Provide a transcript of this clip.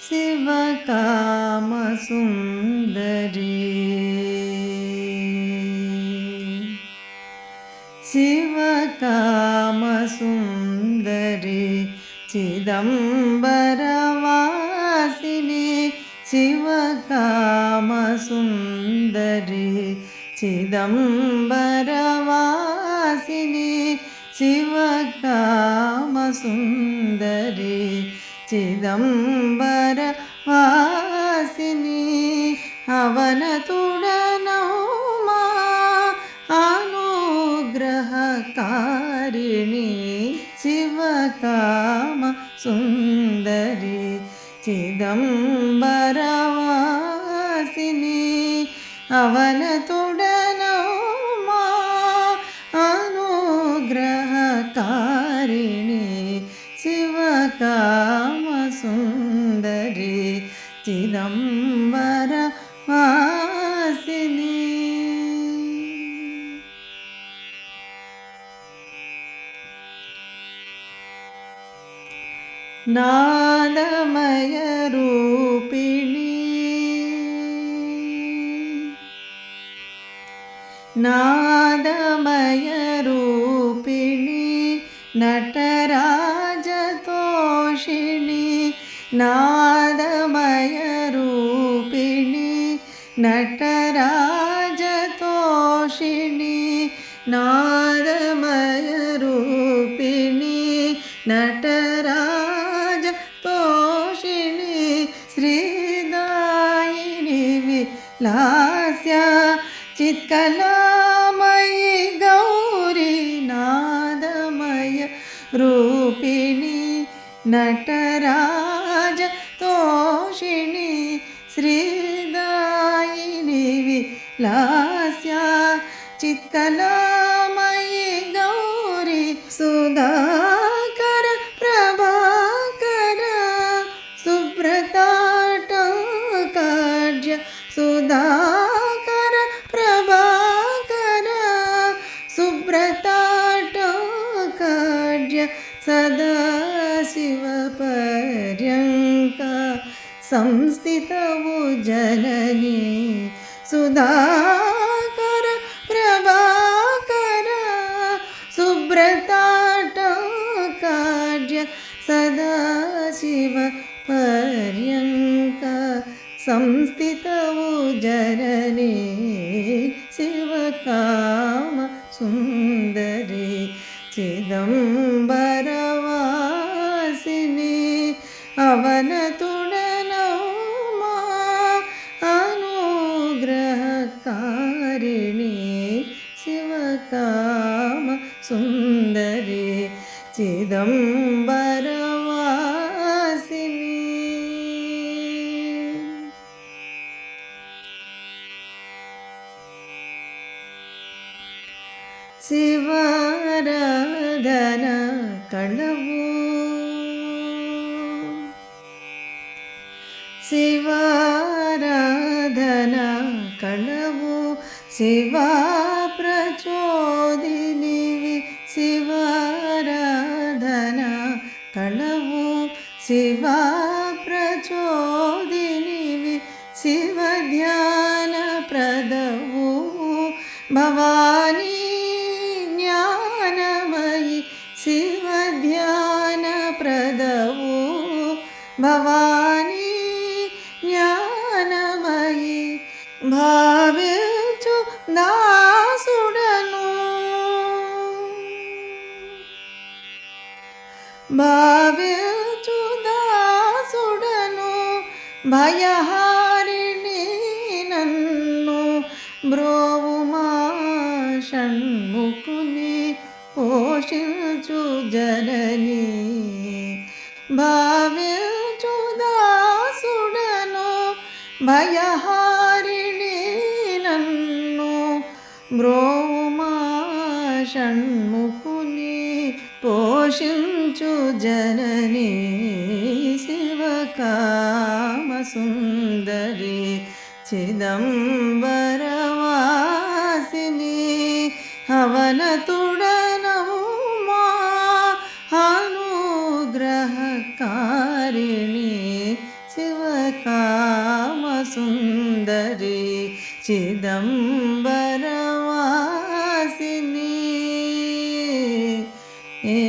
शिवकामसुन्दरी शिवकामसुन्दरी चिदम्बरवासिनी शिवकामसुन्दरी चिदम्बरवासिनी शिवकामसुन्दरी चिदम्बरवासिनी अवनतुडनौमा अनुग्रहकारिणी शिवकामसुन्दरी चिदम्बरवासिनी अवनतुडनौमा अनुग्रहकारिणी शिवकामसुन्दरी चिदम्बरवासिनी नादमयरूपिणी नादमयरूपिणी नटराजतोषिणी नादमयरूपिणी नटराजतोषिणी नादमयरूपिणी नटराजतोषिणी श्रीदायिनी विलास्य चित्कलामयि गौरी नादमय रूपिणी नटराजतोषिणी श्रीदायिनी विलास्य चित्कलामयि गौरी सुधाकर प्रभाकर सुब्रताटङ्कर्य सुधाकर प्रभाकर सुब्रताटङ्कर्य सदाशिवपर्यङ्क संस्थितवु जननी सुधाकर प्रभाकर सुब्रताटङ्कर्य सदाशिवपर्यङ्क संस्थितवु जननी शिवकामसुन्दरी चिदम्बरवासिनी अवनतुडनौमा अनुग्रहकारिणी शिवकामसुन्दरी चिदम्बरवासिनी ಶಿವಾರಾಧನ ಕಳವು ಶಿವಾರಾಧನ ಕಳವು ಶಿವಾ ಪ್ರಚೋದಿನಿವಿ ಶಿವಾರಾಧನ ಕಳವು ಶಿವಾ ಪ್ರಚೋದಿನಿವಿ ಶಿವ ಧ್ಯಾನ ಪ್ರದವು ಭವಾನಿ ज्ञानमयि शिवध्यानप्रदवु भवानी ज्ञानमयि भाविंचु दासुडनु भाविंचु दासुडनु भयहारिणी नन्नु ब्रोवुमा షణ్ముఖుని పోషించు జననీ భావించు దాసుడను భయహారిణి నన్ను బ్రోమా షణ్ముఖుని పోషించు జననీ శివకామసుందరి చిదంబరవాసిని అవనతుడనౌమా అనుగ్రహకారిణి శివ సుందరి చిదంబరవాసిని ఏ